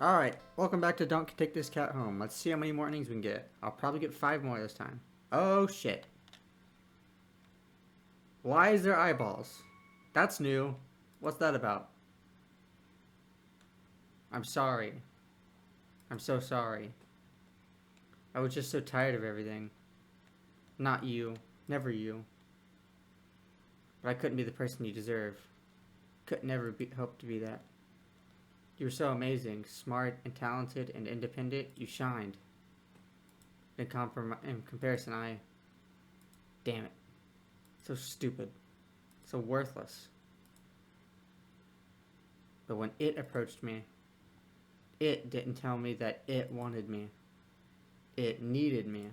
Alright, welcome back to Don't Take This Cat Home. Let's see how many more innings we can get. I'll probably get 5 more this time. Oh shit. Why is there eyeballs? That's new. What's that about? I'm sorry. I'm so sorry. I was just so tired of everything. Not you. Never you. But I couldn't be the person you deserve. Could never hope to be that. You were so amazing, smart and talented and independent. You shined. In comparison, damn it. So stupid. So worthless. But when it approached me, it didn't tell me that it wanted me. It needed me.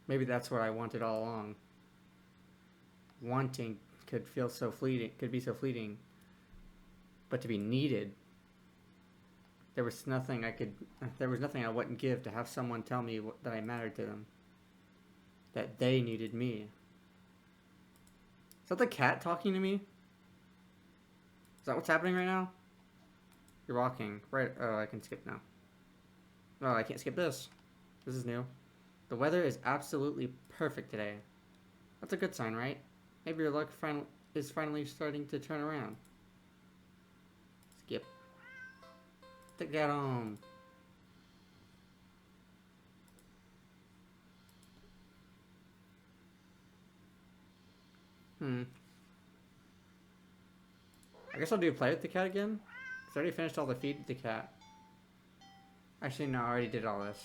Maybe that's what I wanted all along. Wanting could be so fleeting. But to be needed, there was nothing I wouldn't give to have someone tell me that I mattered to them. That they needed me. Is that the cat talking to me? Is that what's happening right now? You're walking. Right. Oh, I can skip now. Oh, I can't skip this. This is new. The weather is absolutely perfect today. That's a good sign, right? Maybe your luck is finally starting to turn around. Skip. Take that home. I guess I'll do play with the cat again. Because I already finished all the feed with the cat. Actually, no, I already did all this.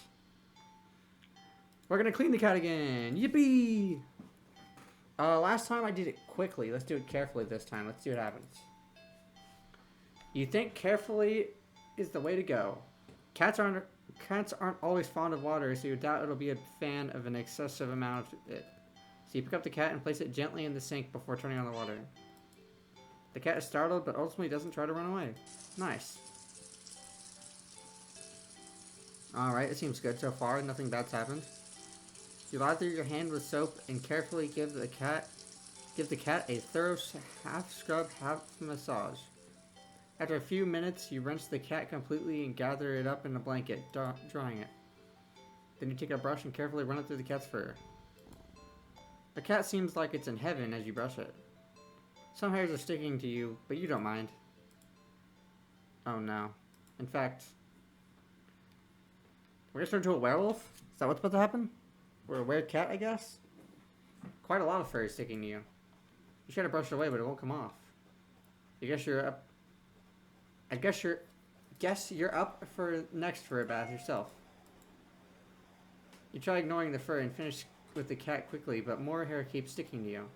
We're gonna clean the cat again. Yippee! Last time I did it quickly. Let's do it carefully this time. Let's see what happens. You think carefully is the way to go. Cats aren't always fond of water, so you doubt it'll be a fan of an excessive amount of it. So you pick up the cat and place it gently in the sink before turning on the water. The cat is startled, but ultimately doesn't try to run away. Nice. Alright, it seems good so far. Nothing bad's happened. You lather your hand with soap and carefully give the cat a thorough half scrub, half massage. After a few minutes, you rinse the cat completely and gather it up in a blanket, drying it. Then you take a brush and carefully run it through the cat's fur. The cat seems like it's in heaven as you brush it. Some hairs are sticking to you, but you don't mind. Oh no. In fact, we're gonna turn into a werewolf? Is that what's about to happen? We're a weird cat, I guess? Quite a lot of fur is sticking to you. You try to brush it away, but it won't come off. I guess you're up for a bath yourself. You try ignoring the fur and finish with the cat quickly, but more hair keeps sticking to you.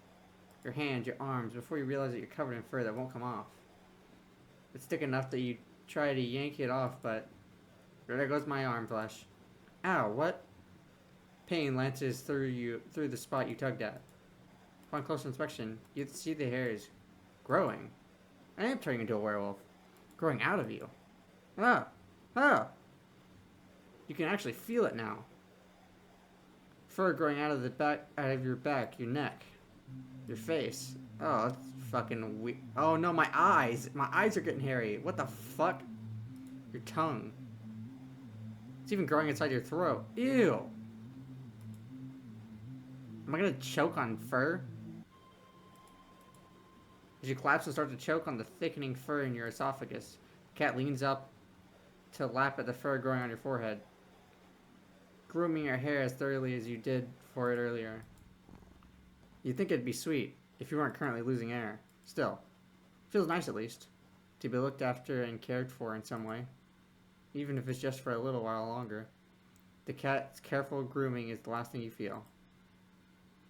Your hands, your arms, before you realize that you're covered in fur that won't come off. It's thick enough that you try to yank it off, but there goes my arm flesh. Ow, what? Pain lances through the spot you tugged at. Upon closer inspection, you see the hairs growing. I am turning into a werewolf. Growing out of you. Ah! Ah! You can actually feel it now. Fur growing out of your back, your neck, your face. Oh, that's fucking weird. Oh no, my eyes! My eyes are getting hairy. What the fuck? Your tongue. It's even growing inside your throat. Ew! Am I gonna choke on fur? As you collapse and start to choke on the thickening fur in your esophagus, the cat leans up to lap at the fur growing on your forehead, grooming your hair as thoroughly as you did for it earlier. You'd think it'd be sweet if you weren't currently losing air. Still, feels nice at least to be looked after and cared for in some way, even if it's just for a little while longer. The cat's careful grooming is the last thing you feel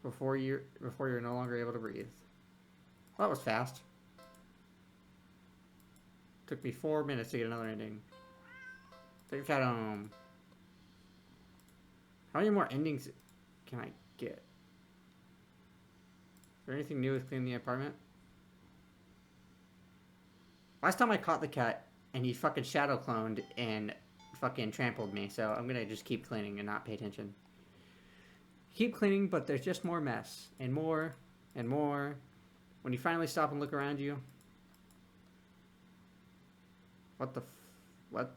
before you're no longer able to breathe. Well, that was fast. Took me 4 minutes to get another ending. Take your cat home. How many more endings can I get? Is there anything new with cleaning the apartment? Last time I caught the cat, and he fucking shadow cloned and fucking trampled me, so I'm gonna just keep cleaning and not pay attention. Keep cleaning, but there's just more mess. And more, and more. When you finally stop and look around you, what the What?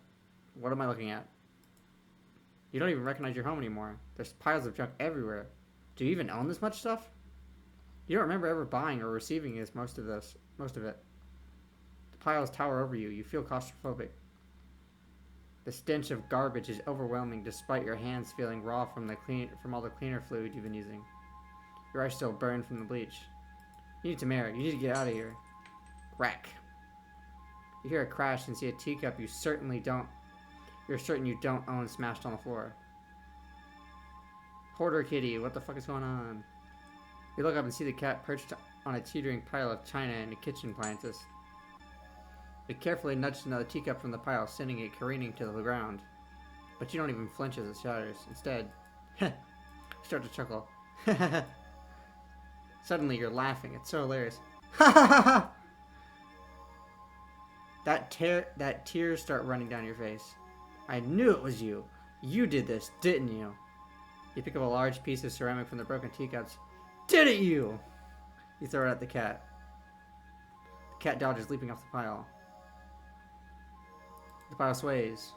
What am I looking at? You don't even recognize your home anymore. There's piles of junk everywhere. Do you even own this much stuff? You don't remember ever buying or receiving most of it. The piles tower over you. You feel claustrophobic. The stench of garbage is overwhelming despite your hands feeling raw from all the cleaner fluid you've been using. Your eyes still burn from the bleach. You need to marry. You need to get out of here. Wreck. You hear a crash and see a teacup you're certain you don't own smashed on the floor. Hoarder kitty, what the fuck is going on? You look up and see the cat perched on a teetering pile of china and kitchen appliances. You carefully nudge another teacup from the pile, sending it careening to the ground. But you don't even flinch as it shatters. Instead, you start to chuckle. Suddenly, you're laughing. It's so hilarious. That tears start running down your face. I knew it was you. You did this, didn't you? You pick up a large piece of ceramic from the broken teacups. Did it, you? You throw it at the cat. The cat dodges, leaping off the pile. The pile sways.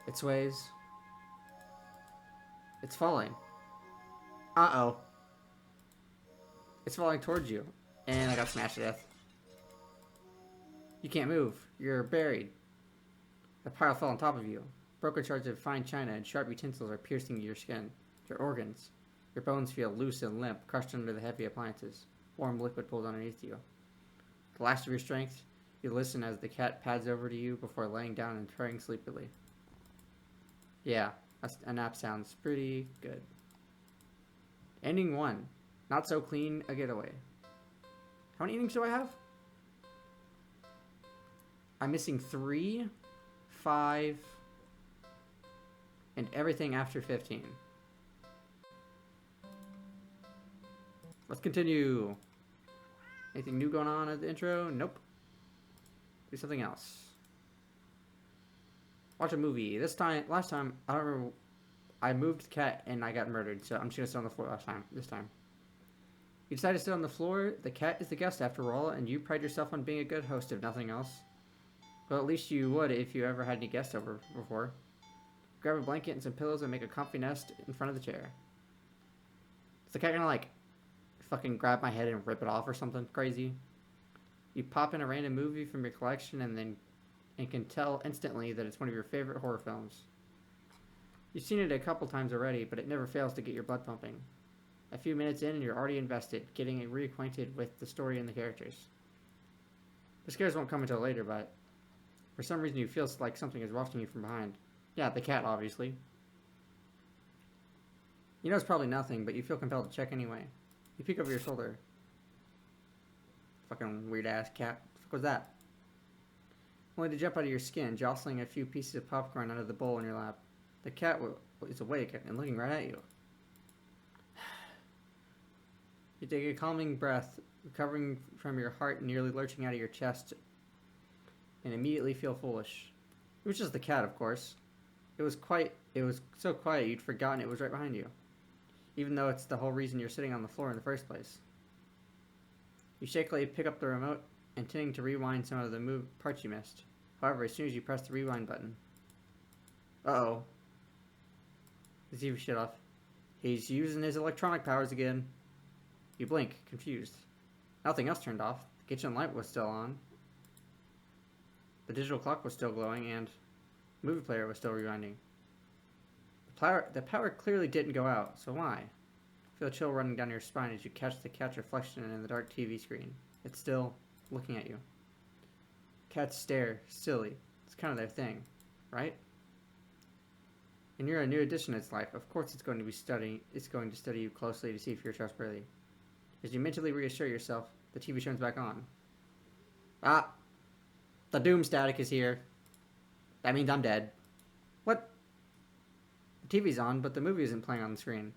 It sways. It's falling. Uh-oh. It's falling towards you. And I got smashed to death. You can't move. You're buried. The pile fell on top of you. Broken shards of fine china and sharp utensils are piercing your skin, your organs. Your bones feel loose and limp, crushed under the heavy appliances. Warm liquid pulls underneath you. The last of your strength, you listen as the cat pads over to you before laying down and purring sleepily. Yeah, a nap sounds pretty good. Ending 1. Not so clean a getaway. How many endings do I have? I'm missing 3, 5, and everything after 15. Let's continue. Anything new going on at the intro? Nope. Do something else. Watch a movie. Last time, I don't remember. I moved the cat and I got murdered, so I'm just gonna sit on the floor this time. You decide to sit on the floor. The cat is the guest after all, and you pride yourself on being a good host if nothing else. Well, at least you would if you ever had any guests over before. Grab a blanket and some pillows and make a comfy nest in front of the chair. Is the cat gonna, like, fucking grab my head and rip it off or something crazy? You pop in a random movie from your collection and can tell instantly that it's one of your favorite horror films. You've seen it a couple times already, but it never fails to get your blood pumping. A few minutes in and you're already invested, getting reacquainted with the story and the characters. The scares won't come until later, but for some reason you feel like something is watching you from behind. Yeah, the cat, obviously. You know it's probably nothing, but you feel compelled to check anyway. You peek over your shoulder. Fucking weird-ass cat. What the fuck was that? Only to jump out of your skin, jostling a few pieces of popcorn out of the bowl in your lap. The cat is awake and looking right at you. You take a calming breath, recovering from your heart nearly lurching out of your chest, and immediately feel foolish. It was just the cat, of course. It was so quiet you'd forgotten it was right behind you, even though it's the whole reason you're sitting on the floor in the first place. You shakily pick up the remote, intending to rewind some of the parts you missed. However, as soon as you press the rewind button... Uh-oh. The TV shut off. He's using his electronic powers again. You blink, confused. Nothing else turned off. The kitchen light was still on. The digital clock was still glowing, and the movie player was still rewinding. The power clearly didn't go out, so why? Feel a chill running down your spine as you catch the cat's reflection in the dark TV screen. It's still looking at you. Cats stare, silly. It's kind of their thing, right? And you're a new addition to its life. Of course it's going to study you closely to see if you're trustworthy. As you mentally reassure yourself, the TV turns back on. Ah! The doom static is here. That means I'm dead. What? The TV's on, but the movie isn't playing on the screen.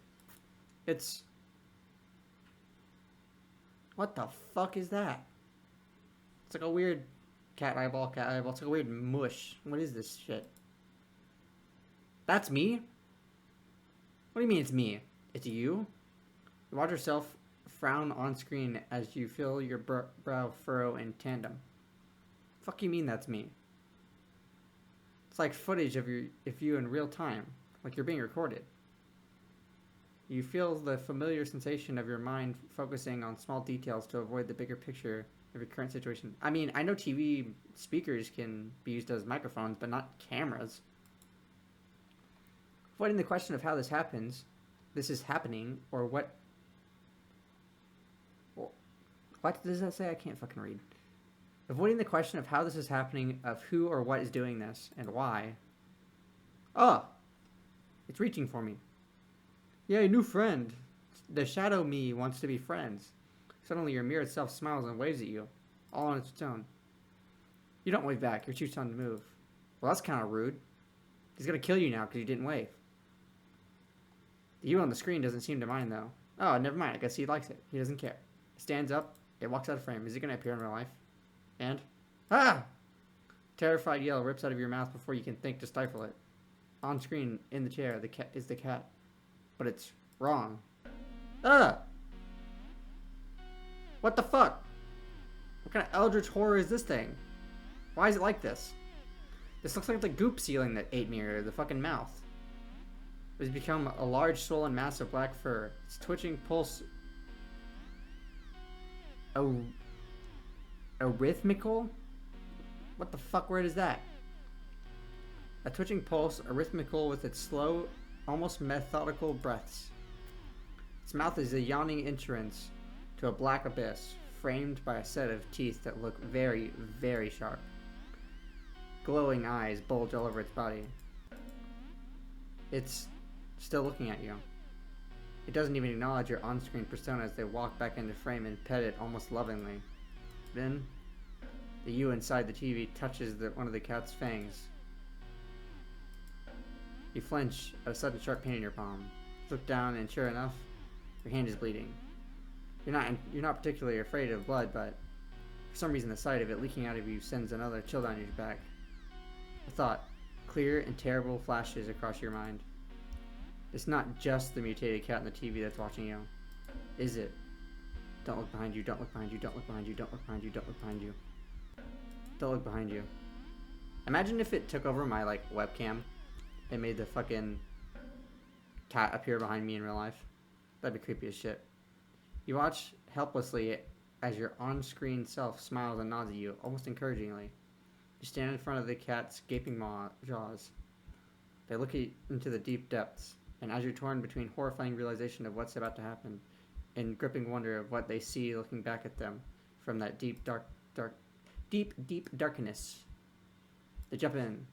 It's... What the fuck is that? It's like a weird cat eyeball. It's like a weird mush. What is this shit? That's me? What do you mean it's me? It's you? You watch yourself frown on screen as you feel your brow furrow in tandem. Fuck you mean that's me? It's like footage of you in real time, like you're being recorded. You feel the familiar sensation of your mind focusing on small details to avoid the bigger picture of your current situation. I mean, I know TV speakers can be used as microphones, but not cameras. Avoiding the question of how this is happening, or what does that say? I can't fucking read. Avoiding the question of how this is happening, of who or what is doing this, and why. Oh! It's reaching for me. Yay, new friend. The shadow me wants to be friends. Suddenly your mirrored self smiles and waves at you, all on its own. You don't wave back, you're too stunned to move. Well, that's kind of rude. He's gonna kill you now because you didn't wave. The you on the screen doesn't seem to mind, though. Oh, never mind, I guess he likes it. He doesn't care. He stands up, it walks out of frame. Is he gonna appear in real life? And... ah! Terrified yell rips out of your mouth before you can think to stifle it. On screen, in the chair, the cat is the cat. But it's wrong. Ah! What the fuck? What kind of eldritch horror is this thing? Why is it like this? This looks like the goop ceiling that ate me, or the fucking mouth. It has become a large swollen mass of black fur. Its twitching pulse... arrhythmical? What the fuck word is that? A twitching pulse, arrhythmical with its slow, almost methodical breaths. Its mouth is a yawning entrance to a black abyss, framed by a set of teeth that look very, very sharp. Glowing eyes bulge all over its body. It's still looking at you. It doesn't even acknowledge your on-screen persona as they walk back into frame and pet it almost lovingly. Then, the you inside the TV touches one of the cat's fangs. You flinch at a sudden sharp pain in your palm. You look down and sure enough, your hand is bleeding. You're not particularly afraid of blood, but for some reason the sight of it leaking out of you sends another chill down your back. A thought, clear and terrible, flashes across your mind. It's not just the mutated cat in the TV that's watching you. Is it? Don't look behind you, don't look behind you, don't look behind you, don't look behind you, don't look behind you. Don't look behind you. Imagine if it took over my, webcam and made the fucking cat appear behind me in real life. That'd be creepy as shit. You watch helplessly as your on-screen self smiles and nods at you, almost encouragingly. You stand in front of the cat's gaping jaws. They look into the deep depths, and as you're torn between horrifying realization of what's about to happen and gripping wonder of what they see looking back at them from that deep darkness, they jump in.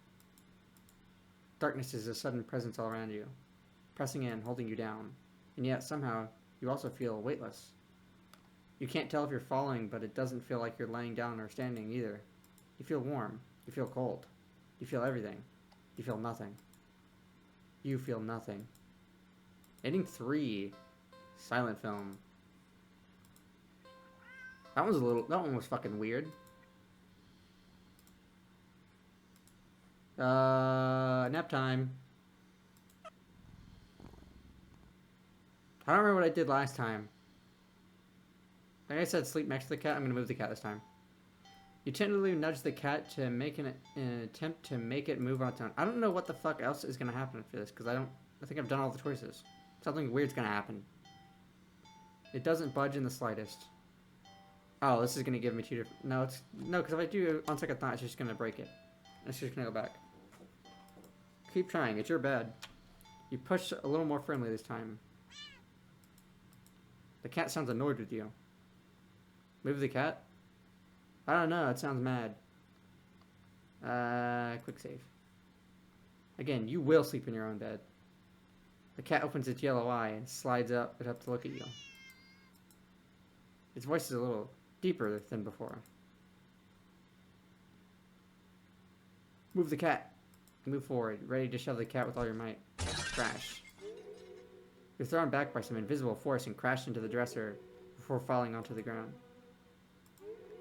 Darkness is a sudden presence all around you, pressing in, holding you down, and yet somehow you also feel weightless. You can't tell if you're falling, but it doesn't feel like you're laying down or standing either. You feel warm. You feel cold. You feel everything. You feel nothing. You feel nothing. Ending 3. Silent film. That one was fucking weird. Nap time. I don't remember what I did last time. Like I said, sleep next to the cat. I'm gonna move the cat this time. You tentatively nudge the cat to make an attempt to make it move on its own. I don't know what the fuck else is gonna happen for this, because I think I've done all the choices. Something weird's gonna happen. It doesn't budge in the slightest. Oh, this is gonna give me two different... No, because if I do on second thought, it's just gonna break it. It's just gonna go back. Keep trying, it's your bed. You push a little more firmly this time. The cat sounds annoyed with you. Move the cat? I don't know, it sounds mad. Quick save. Again, you will sleep in your own bed. The cat opens its yellow eye and slides it up to look at you. Its voice is a little deeper than before. Move the cat. Move forward, ready to shove the cat with all your might. Crash. You're thrown back by some invisible force and crash into the dresser before falling onto the ground.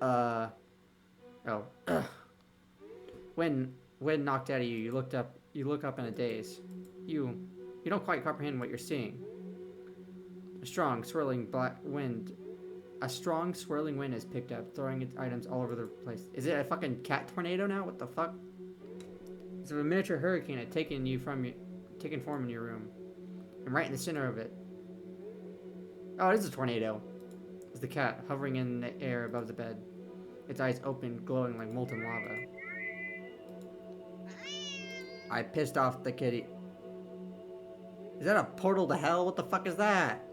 Oh. When knocked out of you, you look up in a daze. You don't quite comprehend what you're seeing. A strong swirling wind has picked up, throwing its items all over the place. Is it a fucking cat tornado now? What the fuck? It's a miniature hurricane had taken form in your room. And right in the center of it. Oh, it is a tornado. It's the cat hovering in the air above the bed. Its eyes open, glowing like molten lava. I pissed off the kitty. Is that a portal to hell? What the fuck is that?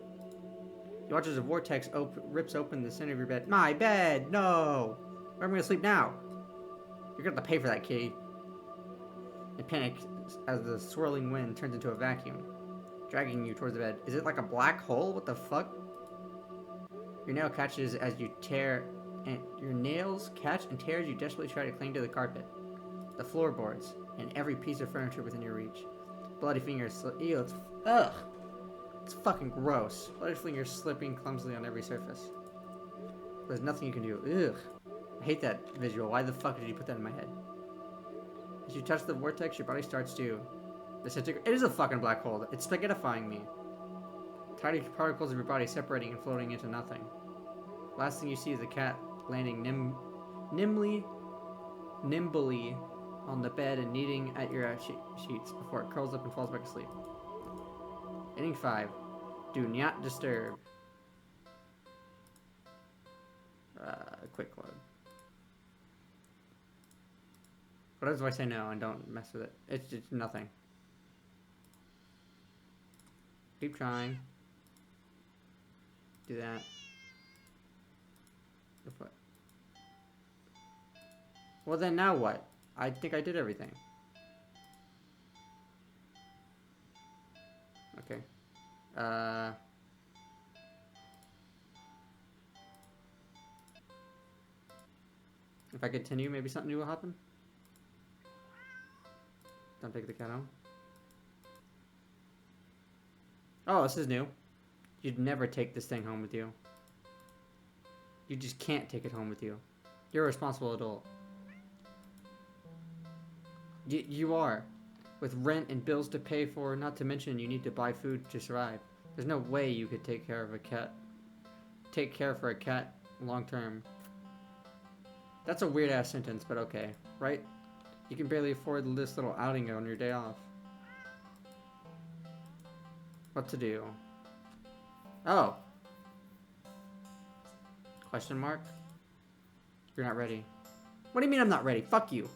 You watch as a vortex rips open the center of your bed. My bed! No! Where am I gonna sleep now? You're gonna have to pay for that, kitty. In panic, as the swirling wind turns into a vacuum, dragging you towards the bed. Is it like a black hole? What the fuck? Your nail catches as you tear, and your nails catch and tear as you desperately try to cling to the carpet, the floorboards, and every piece of furniture within your reach. Bloody fingers. Ew, it's ugh. It's fucking gross. Bloody fingers slipping clumsily on every surface. There's nothing you can do. Ugh. I hate that visual. Why the fuck did you put that in my head? As you touch the vortex, your body starts to disintegrate. It is a fucking black hole. It's spaghettifying me. Tiny particles of your body separating and floating into nothing. Last thing you see is a cat landing nimbly on the bed and kneading at your sheets before it curls up and falls back asleep. Ending 5. Do not disturb. Quick load. What if I say no and don't mess with it? It's just nothing. Keep trying. Do that. What? Well then now what? I think I did everything. Okay. If I continue, maybe something new will happen? Don't take the cat home. Oh, this is new. You'd never take this thing home with you. You just can't take it home with you. You're a responsible adult. You are. With rent and bills to pay for, not to mention you need to buy food to survive. There's no way you could take care of a cat. Take care for a cat long term. That's a weird ass sentence, but okay, right? You can barely afford this little outing on your day off. What to do? Oh. Question mark? You're not ready. What do you mean I'm not ready? Fuck you.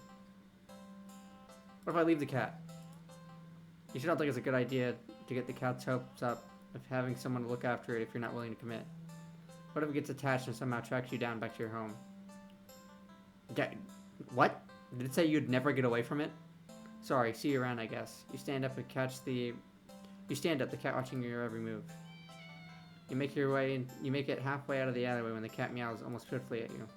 What if I leave the cat? You should not think it's a good idea to get the cat's hopes up of having someone to look after it if you're not willing to commit. What if it gets attached and somehow tracks you down back to your home? What? Did it say you'd never get away from it? Sorry, see you around, I guess. You stand up, the cat watching your every move. You make it halfway out of the alleyway when the cat meows almost swiftly at you.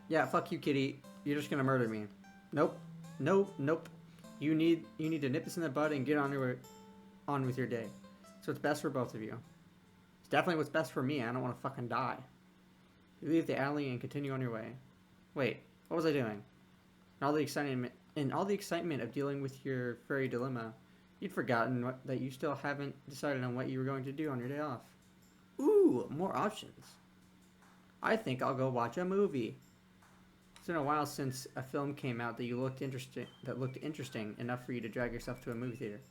Yeah, fuck you, kitty. You're just gonna murder me. Nope. Nope. You need to nip this in the bud and get on with your day. So it's best for both of you. It's definitely what's best for me. I don't want to fucking die. You leave the alley and continue on your way. Wait, what was I doing? In all the excitement of dealing with your furry dilemma, you'd forgotten that you still haven't decided on what you were going to do on your day off. Ooh, more options. I think I'll go watch a movie. It's been a while since a film came out that looked interesting enough for you to drag yourself to a movie theater.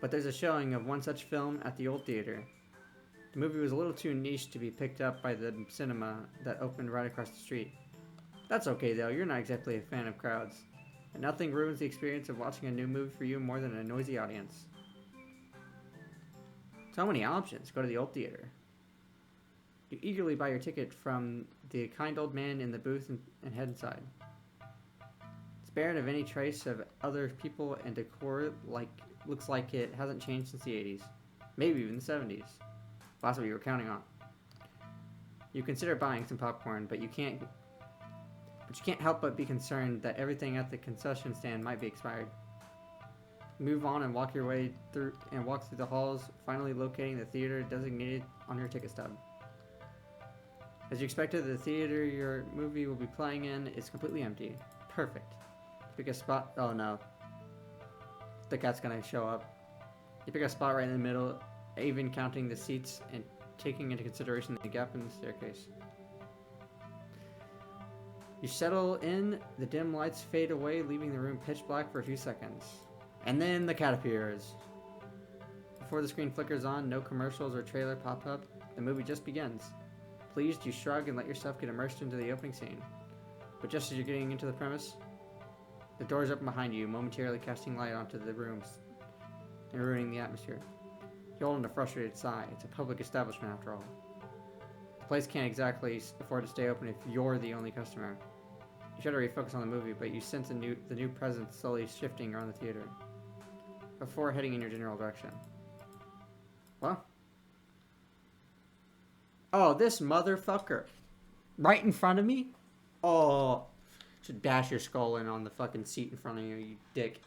But there's a showing of one such film at the old theater. The movie was a little too niche to be picked up by the cinema that opened right across the street. That's okay though, you're not exactly a fan of crowds. And nothing ruins the experience of watching a new movie for you more than a noisy audience. So many options. Go to the old theater. You eagerly buy your ticket from the kind old man in the booth and head inside. It's barren of any trace of other people and decor, looks like it hasn't changed since the 80s. Maybe even the 70s. That's what you were counting on. You consider buying some popcorn, but you can't help but be concerned that everything at the concession stand might be expired. Move on and walk through the halls, finally locating the theater designated on your ticket stub. As you expected, the theater your movie will be playing in is completely empty. Perfect. Pick a spot. Oh no. The cat's gonna show up. You pick a spot right in the middle, even counting the seats and taking into consideration the gap in the staircase. You settle in, the dim lights fade away, leaving the room pitch black for a few seconds. And then the cat appears. Before the screen flickers on, no commercials or trailer pop up. The movie just begins. Pleased, you shrug and let yourself get immersed into the opening scene. But just as you're getting into the premise, the doors open behind you, momentarily casting light onto the rooms and ruining the atmosphere. You hold in a frustrated sigh. It's a public establishment after all. The place can't exactly afford to stay open if you're the only customer. You try to refocus on the movie, but you sense the new presence slowly shifting around the theater before heading in your general direction. What? Oh, this motherfucker. Right in front of me? Oh. Should bash your skull in on the fucking seat in front of you, you dick.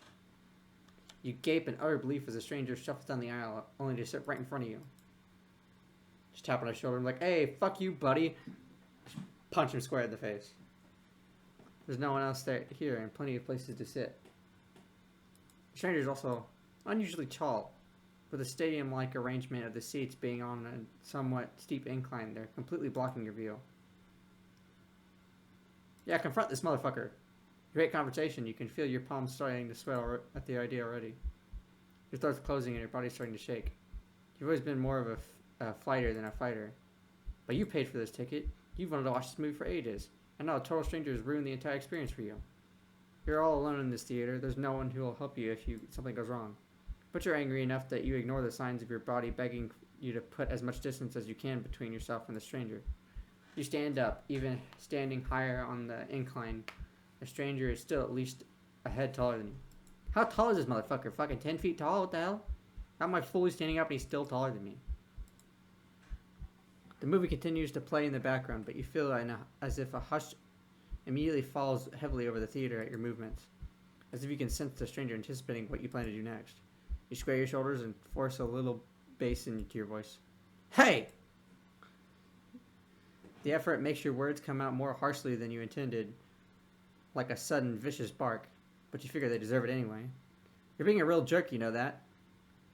You gape in utter belief as a stranger shuffles down the aisle, only to sit right in front of you. Just tap on his shoulder and be like, hey, fuck you, buddy. Punch him square in the face. There's no one else here and plenty of places to sit. The stranger is also unusually tall, with a stadium-like arrangement of the seats being on a somewhat steep incline. They're completely blocking your view. Yeah, confront this motherfucker. Great conversation. You can feel your palms starting to sweat at the idea already. Your throat's closing and your body's starting to shake. You've always been more of a fighter than a fighter. But you paid for this ticket. You've wanted to watch this movie for ages. And now a total stranger has ruined the entire experience for you. You're all alone in this theater. There's no one who will help you if something goes wrong. But you're angry enough that you ignore the signs of your body begging you to put as much distance as you can between yourself and the stranger. You stand up, even standing higher on the incline. The stranger is still at least a head taller than you. How tall is this motherfucker? Fucking 10 feet tall? What the hell? How am I fully standing up and he's still taller than me? The movie continues to play in the background, but you feel as if a hush immediately falls heavily over the theater at your movements. As if you can sense the stranger anticipating what you plan to do next. You square your shoulders and force a little bass into your voice. Hey! The effort makes your words come out more harshly than you intended, like a sudden, vicious bark, but you figure they deserve it anyway. You're being a real jerk, you know that?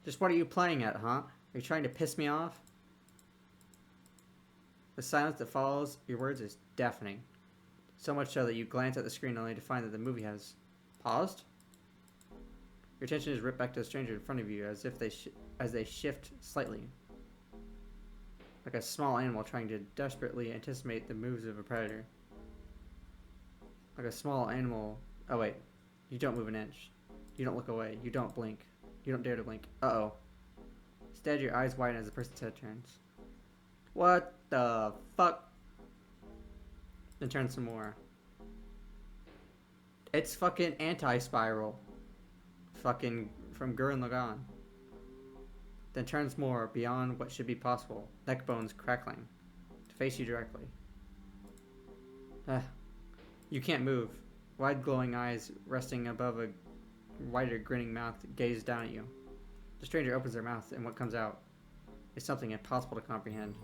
Just what are you playing at, huh? Are you trying to piss me off? The silence that follows your words is deafening, so much so that you glance at the screen only to find that the movie has paused. Your attention is ripped back to the stranger in front of you as if they shift slightly. Like a small animal trying to desperately anticipate the moves of a predator. Like a small animal... Oh wait, you don't move an inch. You don't look away. You don't blink. You don't dare to blink. Uh-oh. Instead, your eyes widen as the person's head turns. What the fuck? Then turn some more. It's fucking Anti-Spiral. Fucking from Gurren Lagann. Then turns more beyond what should be possible, neck bones crackling, to face you directly. You can't move. Wide glowing eyes resting above a wider grinning mouth gaze down at you. The stranger opens their mouth and what comes out is something impossible to comprehend.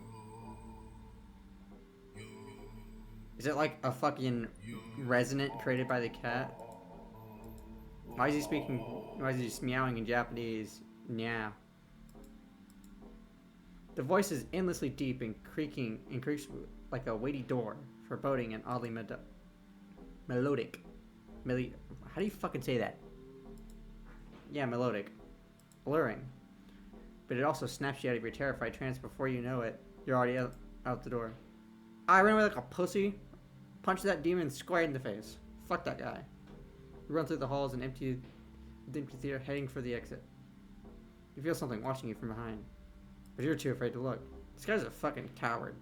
Is it like a fucking resonant created by the cat? Why is he just meowing in Japanese? Nya. The voice is endlessly deep and creaking and creaks like a weighty door, foreboding and oddly melodic. How do you fucking say that? Yeah, melodic. Alluring. But it also snaps you out of your terrified trance before you know it. You're already out the door. I ran away like a pussy. Punch that demon square in the face. Fuck that guy. You run through the halls and empty theater heading for the exit. You feel something watching you from behind. But you're too afraid to look. This guy's a fucking coward.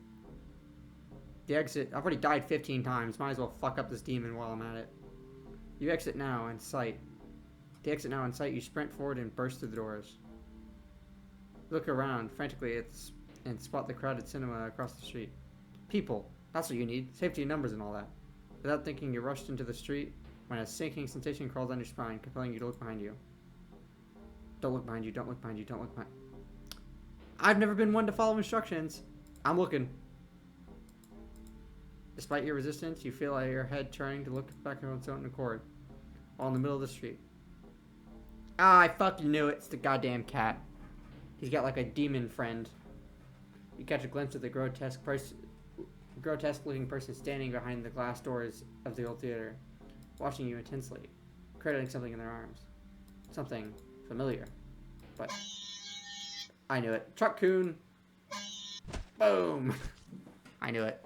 The exit... I've already died 15 times. Might as well fuck up this demon while I'm at it. You exit now in sight. The exit now in sight, you sprint forward and burst through the doors. Look around frantically and spot the crowded cinema across the street. People. That's what you need. Safety in numbers and all that. Without thinking, you rushed into the street when a sinking sensation crawled down your spine, compelling you to look behind you. Don't look behind you. Don't look behind you. Don't look behind... I've never been one to follow instructions. I'm looking. Despite your resistance, you feel your head turning to look back on its own accord, while in the middle of the street. Ah, I fucking knew it. It's the goddamn cat. He's got like a demon friend. You catch a glimpse of the grotesque A grotesque-looking person standing behind the glass doors of the old theater, watching you intensely, cradling something in their arms. Something familiar. But I knew it. Truck-kun! Boom! I knew it.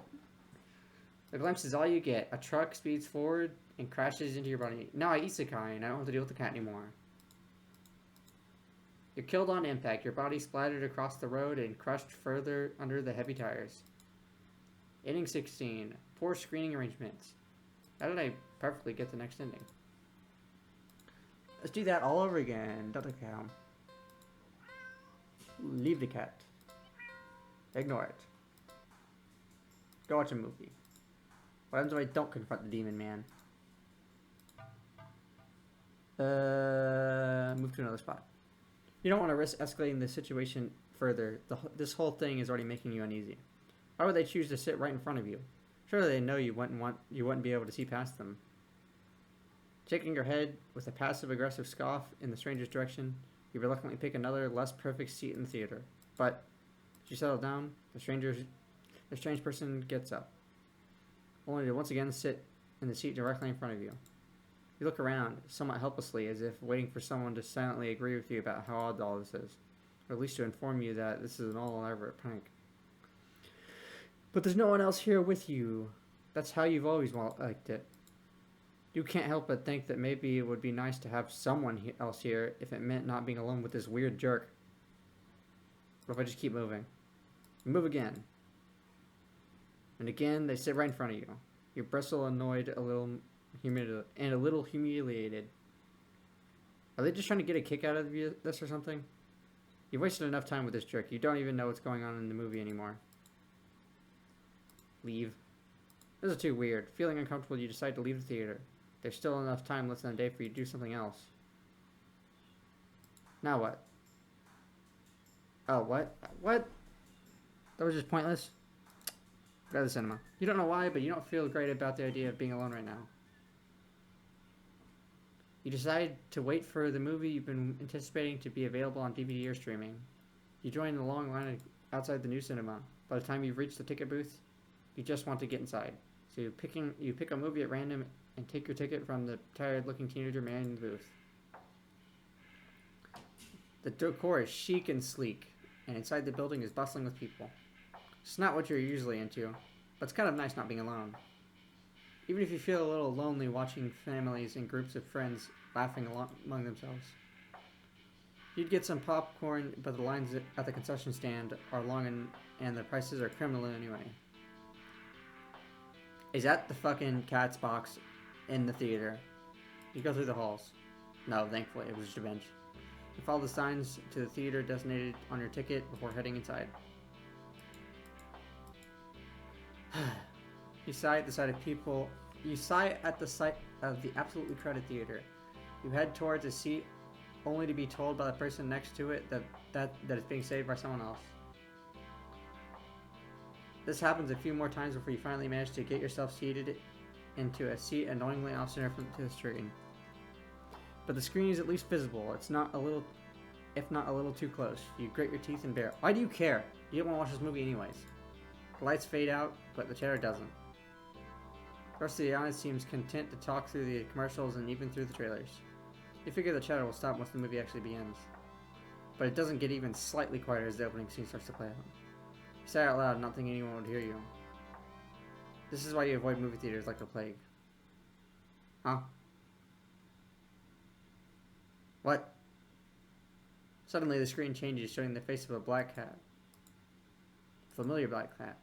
The glimpse is all you get. A truck speeds forward and crashes into your body. Now I isekai and I don't have to deal with the cat anymore. You're killed on impact. Your body splattered across the road and crushed further under the heavy tires. Ending 16. Poor screening arrangements. How did I perfectly get the next ending? Let's do that all over again. Dr. Cow. Leave the cat. Ignore it. Go watch a movie. What happens if I don't confront the demon man? Move to another spot. You don't want to risk escalating the situation further. This whole thing is already making you uneasy. Why would they choose to sit right in front of you? Surely they know you wouldn't be able to see past them. Shaking your head with a passive-aggressive scoff in the stranger's direction, you reluctantly pick another, less perfect seat in the theater. But as you settle down, the strange person gets up, only to once again sit in the seat directly in front of you. You look around, somewhat helplessly, as if waiting for someone to silently agree with you about how odd all this is, or at least to inform you that this is an all-elaborate prank. But there's no one else here with you. That's how you've always liked it. You can't help but think that maybe it would be nice to have someone else here if it meant not being alone with this weird jerk. What if I just keep moving? Move again. And again, they sit right in front of you. You bristle, annoyed, a little humiliated. Are they just trying to get a kick out of this or something? You've wasted enough time with this jerk. You don't even know what's going on in the movie anymore. Leave. This is too weird. Feeling uncomfortable, you decide to leave the theater. There's still enough time less than a day for you to do something else. Now what? Oh, what? What? That was just pointless? Go to the cinema. You don't know why, but you don't feel great about the idea of being alone right now. You decide to wait for the movie you've been anticipating to be available on DVD or streaming. You join the long line outside the new cinema. By the time you've reached the ticket booth, you just want to get inside. So you pick a movie at random and take your ticket from the tired-looking teenager man in the booth. The decor is chic and sleek, and inside the building is bustling with people. It's not what you're usually into, but it's kind of nice not being alone. Even if you feel a little lonely watching families and groups of friends laughing among themselves. You'd get some popcorn, but the lines at the concession stand are long and the prices are criminal anyway. Is that the fucking Cat's box in the theater? You go through the halls. No, thankfully, it was just a bench. You follow the signs to the theater designated on your ticket before heading inside. You sigh at the sight of people. You sigh at the sight of the absolutely crowded theater. You head towards a seat, only to be told by the person next to it that it's being saved by someone else. This happens a few more times before you finally manage to get yourself seated into a seat annoyingly off center to the screen. But the screen is at least visible. It's not a little, if not a little too close. You grit your teeth and bear. Why do you care? You don't want to watch this movie anyways. The lights fade out, but the chatter doesn't. The rest of the audience seems content to talk through the commercials and even through the trailers. You figure the chatter will stop once the movie actually begins. But it doesn't get even slightly quieter as the opening scene starts to play out. You say out loud, not thinking anyone would hear you. This is why you avoid movie theaters like the plague. Huh? What? Suddenly the screen changes, showing the face of a black cat. Familiar black cat.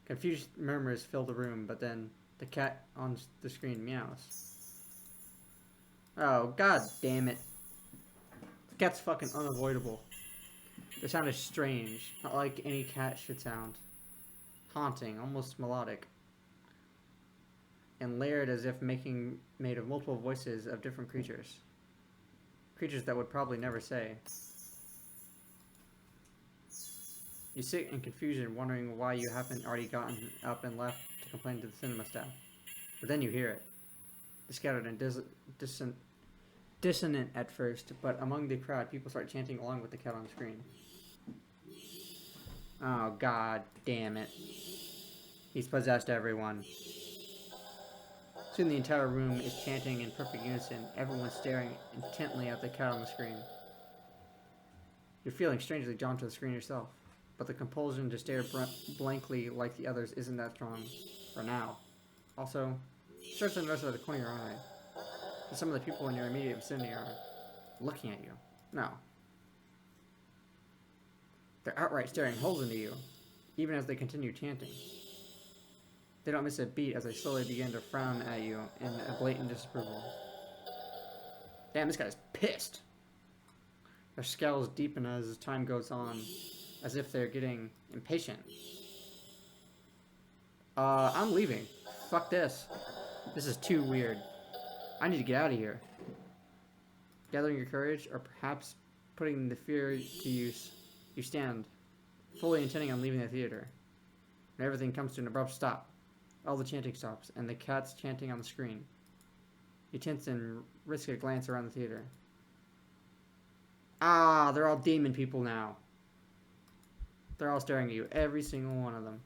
Confused murmurs fill the room, but then the cat on the screen meows. Oh, god damn it. The cat's fucking unavoidable. The sound is strange, not like any cat should sound. Haunting, almost melodic. And layered as if made of multiple voices of different creatures. Creatures that would probably never say. You sit in confusion, wondering why you haven't already gotten up and left to complain to the cinema staff. But then you hear it. Scattered and dissonant at first, but among the crowd, people start chanting along with the cat on the screen. Oh, god damn it. He's possessed everyone. Soon the entire room is chanting in perfect unison, everyone staring intently at the cat on the screen. You're feeling strangely drawn to the screen yourself, but the compulsion to stare blankly like the others isn't that strong. For now. Also, you start to notice out of the corner of your eye that some of the people in your immediate vicinity are looking at you. No. They're outright staring holes into you, even as they continue chanting. They don't miss a beat as they slowly begin to frown at you in a blatant disapproval. Damn, this guy's pissed. Their scowls deepen as time goes on, as if they're getting impatient. I'm leaving. Fuck this. This is too weird. I need to get out of here. Gathering your courage, or perhaps putting the fear to use, you stand, fully intending on leaving the theater. And everything comes to an abrupt stop. All the chanting stops, and the cat's chanting on the screen. You tense and risk a glance around the theater. Ah, they're all demon people now. They're all staring at you, every single one of them.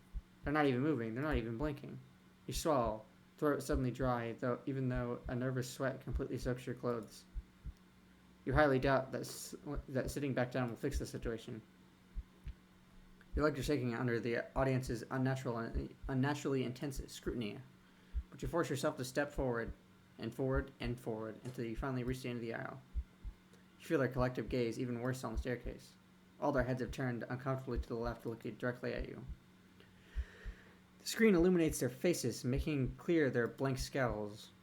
They're not even moving, they're not even blinking. You swallow, throat suddenly dry, even though a nervous sweat completely soaks your clothes. You highly doubt that sitting back down will fix the situation. Your legs are shaking under the audience's unnaturally intense scrutiny, but you force yourself to step forward and forward and forward until you finally reach the end of the aisle. You feel their collective gaze even worse on the staircase. All their heads have turned uncomfortably to the left, looking directly at you. The screen illuminates their faces, making clear their blank scowls.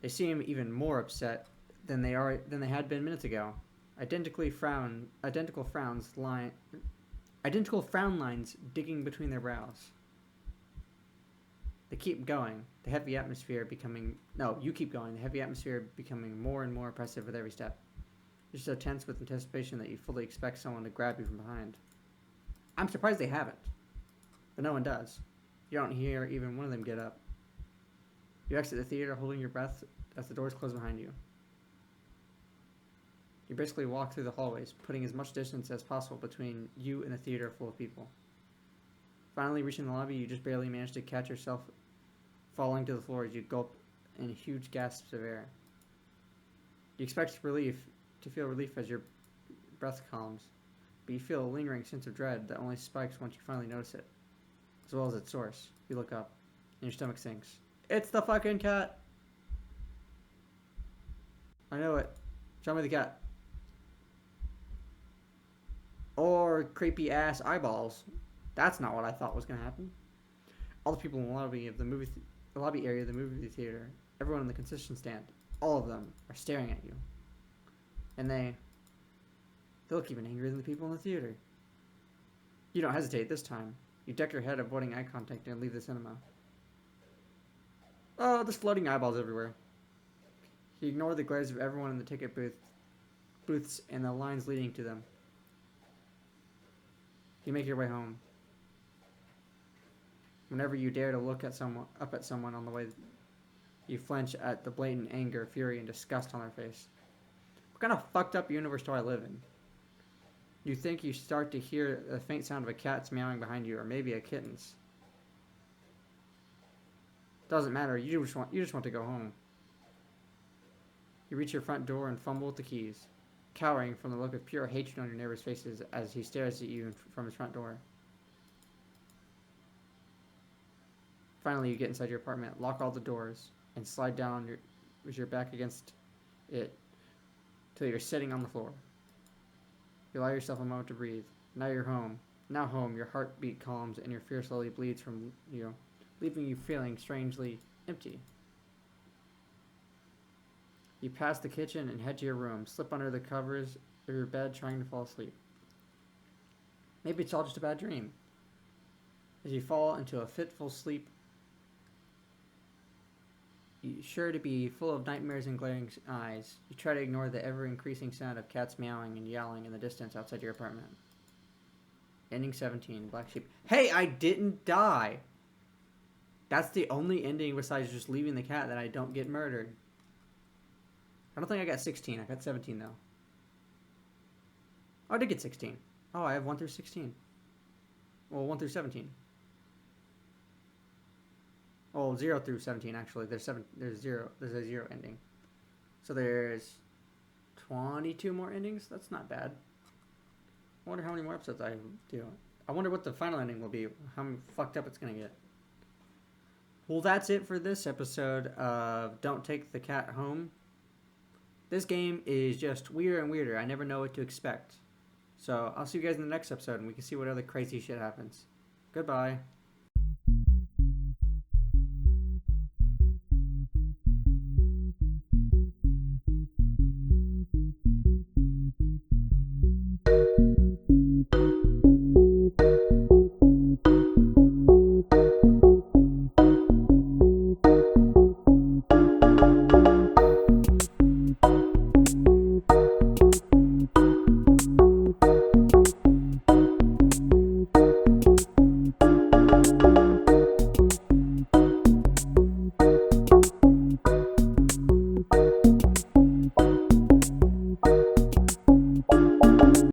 They seem even more upset than they had been minutes ago. Identical frown lines digging between their brows. They keep going, the heavy atmosphere becoming more and more oppressive with every step. You're so tense with anticipation that you fully expect someone to grab you from behind. I'm surprised they haven't, but no one does. You don't hear even one of them get up. You exit the theater holding your breath as the doors close behind you. You basically walk through the hallways, putting as much distance as possible between you and the theater full of people. Finally reaching the lobby, you just barely manage to catch yourself falling to the floor as you gulp in huge gasps of air. You expect to feel relief as your breath calms, but you feel a lingering sense of dread that only spikes once you finally notice it, as well as its source. You look up, and your stomach sinks. It's the fucking cat! I know it. Show me the cat. Or creepy ass eyeballs. That's not what I thought was going to happen. All the people in the lobby of the lobby area of the movie theater, everyone in the concession stand, all of them are staring at you. And they look even angrier than the people in the theater. You don't hesitate this time. You duck your head, avoiding eye contact, and leave the cinema. Oh, there's floating eyeballs everywhere. You ignore the glares of everyone in the ticket booths and the lines leading to them. You make your way home. Whenever you dare to look at someone on the way, you flinch at the blatant anger, fury, and disgust on their face. What kind of fucked up universe do I live in? You think you start to hear the faint sound of a cat's meowing behind you, or maybe a kitten's. Doesn't matter. You just want to go home. You reach your front door and fumble with the keys, cowering from the look of pure hatred on your neighbor's faces as he stares at you from his front door. Finally, you get inside your apartment, lock all the doors, and slide down with your back against it till you're sitting on the floor. You allow yourself a moment to breathe. Now you're home. Now home, your heartbeat calms and your fear slowly bleeds from you, leaving you feeling strangely empty. You pass the kitchen and head to your room, slip under the covers of your bed trying to fall asleep. Maybe it's all just a bad dream. As you fall into a fitful sleep, sure to be full of nightmares and glaring eyes, you try to ignore the ever-increasing sound of cats meowing and yowling in the distance outside your apartment. Ending 17, Black Sheep. Hey, I didn't die! That's the only ending besides just leaving the cat that I don't get murdered. I don't think I got 16. I got 17, though. Oh, I did get 16. Oh, I have 1 through 16. Well, 1 through 17. Oh, 0 through 17 actually. There's zero. There's a 0 ending. So there's 22 more endings. That's not bad. I wonder how many more episodes I do. I wonder what the final ending will be. How fucked up it's gonna get. Well, that's it for this episode of Don't Take the Cat Home. This game is just weirder and weirder. I never know what to expect. So I'll see you guys in the next episode and we can see what other crazy shit happens. Goodbye.